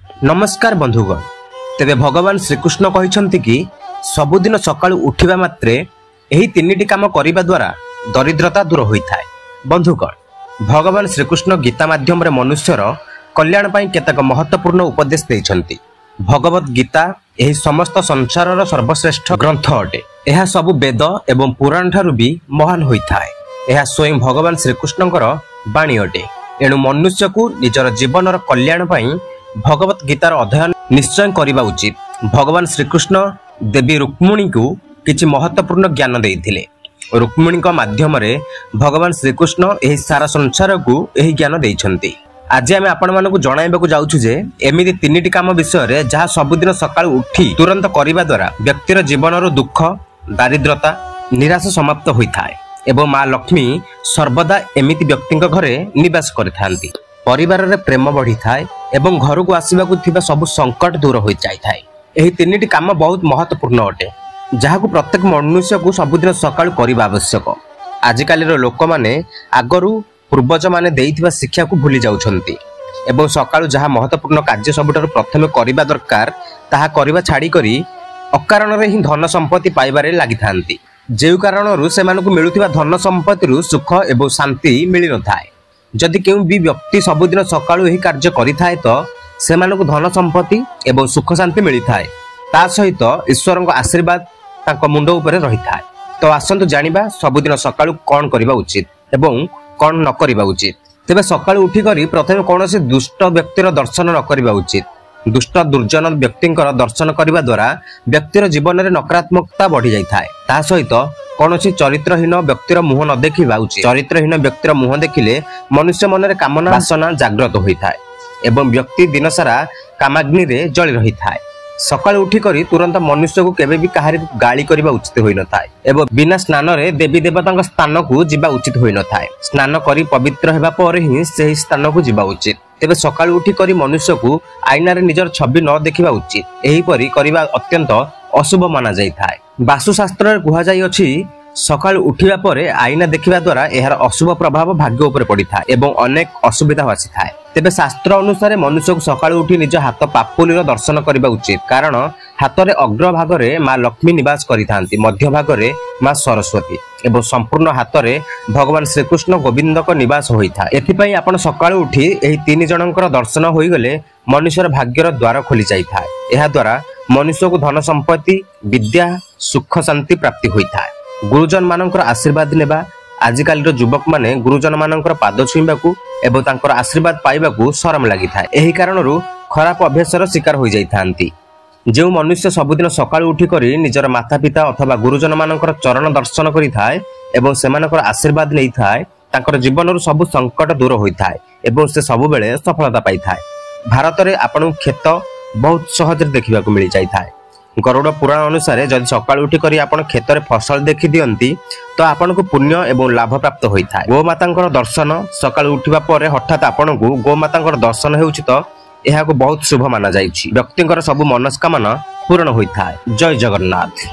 नमस्कार बंधुगण। तेबे भगवान श्रीकृष्ण कहते कि सबुदिन सकाळु उठिबा मात्रे एही तीनिटी काम करिबा द्वारा दरिद्रता दूर होइथाय। बंधुगण, भगवान श्रीकृष्ण गीता माध्यम रे मनुष्यर कल्याण पई केतक महत्वपूर्ण उपदेश दैछन्ति। भगवत गीता एही समस्त संसारर सर्वश्रेष्ठ ग्रंथ अटे। एहा सब वेद एवं पुराण ठारू भी महान होइथाय। एहा स्वयं भगवान श्रीकृष्णଙ୍କର बाणी अटे। एणु मनुष्य को निजर जीवनर कल्याण पई भगवत गीतार अध्ययन निश्चय करिबा उचित। भगवान श्रीकृष्ण देवी रुक्मिणी को किछि महत्वपूर्ण ज्ञान देइथिले। रुक्मिणी का माध्यम रे भगवान श्रीकृष्ण एही सारा संसार को एही ज्ञान दैछन्ति। आज आमे आपण मानकु जणाइबाकु जाउछु जे एमिति तीनिटी काम विषय रे जहा सबुदिन सकाळ उठी तुरंत करिबा द्वारा व्यक्तिर जीवनर दुख दारिद्रता निराश समाप्त होइथाय एवं मां लक्ष्मी सर्वदा एमिति व्यक्तिଙ୍କ घरे निवास करिथांती। परिवार रे प्रेम बढ़ी थाए एवं घर को आसीबाकु थिबा सब संकट दूर होई जाय थाए। एही तीनिटी काम बहुत महत्वपूर्ण अटे, जहाकु प्रत्येक मनुष्य को सबुदिन सकाळ करिबा आवश्यक। आजिकाली रो लोक माने आगरु पूर्वज माने देइथिबा शिक्षा को भूली जाउछन्ती एवं सकाळ जहा महत्वपूर्ण कार्य सबुठार प्रथमे करिबा दरकार ताहा करिबा छाडी करी अकारण रे ही धन संपत्ति पाइबारे लागि थांती। जेउ कारणरू सेमानकु मिलुथिबा धन संपत्तिरु सुख एवं शांति मिलि न थाए। जदि केउ भी व्यक्ति सबुदिन सकाळु एही कार्य करि थाए तो सेमानकु धन संपत्ति एवं सुख शांति मिलि थाए। ता सहित ईश्वरक आशीर्वाद तांको मुंड उपरे रहि थाए। तो आसंतु जानिबा सबुदिन सकाळु कोन करिबा उचित एवं कोन न करिबा उचित। तेबे सकाळु उठी करी प्रथमे कोनोसी दुष्ट व्यक्तिर दर्शन न करिबा उचित। दुष्ट दुर्जन व्यक्तिंकर दर्शन करिबा द्वारा व्यक्तिर जीवन रे नकारात्मकता बढ़ी जाय थाए। ता सहित कोनोसी चरित्रहीन व्यक्तिर मुह न देखिबा उचित। चरित्रहीन व्यक्तिर मुह देखिले मनुष्य मन रे कामना वासना जागृत होई थाए एवं व्यक्ति दिन सारा कामाग्नि रे जळि रहि थाए। सकाळ उठी करी तुरंत मनुष्य को केबे भी काहारी गाली करिबा उचित होई न थाए एवं बिना स्नान रे देवी देवतांक स्थान को जिबा उचित होई न थाए। स्नान करी पवित्र हेबा पर ही सेही स्थान को जिबा उचित। तेबे सकाळ उठी करी मनुष्य को आईना रे निजर छवि न देखिबा उचित। एही परी करिबा अत्यंत अशुभ माना जाय थाए। वास्तुशास्त्र रे कुहा जाय अछि सकाळ उठिबा परे आईना देखिबा द्वारा एहार अशुभ प्रभाव भाग्य ऊपर पड़ी थाए एवं अनेक असुविधा आसी थाए। तेबे शास्त्र अनुसार मनुष्य को सकाळ उठी निज हाथ पापुलीर दर्शन करिबा उचित, कारण हाथ रे अग्र भाग रे मां लक्ष्मी निवास करि थांती, मध्य भाग रे मां सरस्वती एवं संपूर्ण हाथ रे भगवान श्रीकृष्ण गोविंद को निवास होई थाए। एथि पई आपण सकाळ उठी एही तीन जनकर दर्शन होई गले मनुष्यर भाग्यर द्वार खोली जाई थाए। एहा द्वारा मनुष्य को धन संपत्ति विद्या सुख शांति प्राप्ति होई थाए। गुरुजन मानकर आशीर्वाद नेबा आजिकाली युवक माने गुरुजन मानकर पाद छुईबाकू एवं तांकर आशीर्वाद पाइबाकू शरम लागि थाए। एही कारणरू खराब अभ्यासर शिकार होई जाई थांती। जो मनुष्य सबुदिन सकाळ उठी करी निजर माता पिता अथवा गुरुजन मानकर चरण दर्शन करि थाए एवं सेमानकर आशीर्वाद नै थाए, तांकर जीवनरू सब संकट दूर होई थाए एवं से सब बेले सफलता पाई थाए। भारत रे आपन खेत बहुत सहज देखिबाकू मिलि जाई थाए। गरुड़ पुराण अनुसार जदि सकाळ उठी करी आपण खेत रे फसल देखि दियंती तो आपण को पुण्य एवं लाभ प्राप्त होई थाए। गोमातांकर दर्शन सकाळ उठिबा परे हठात आपण को गोमातांकर दर्शन हेउछि तो एहा को बहुत शुभ माना जाईछि। व्यक्तिंकर सब मनस्कामना पूर्ण होई थाए। जय जगन्नाथ।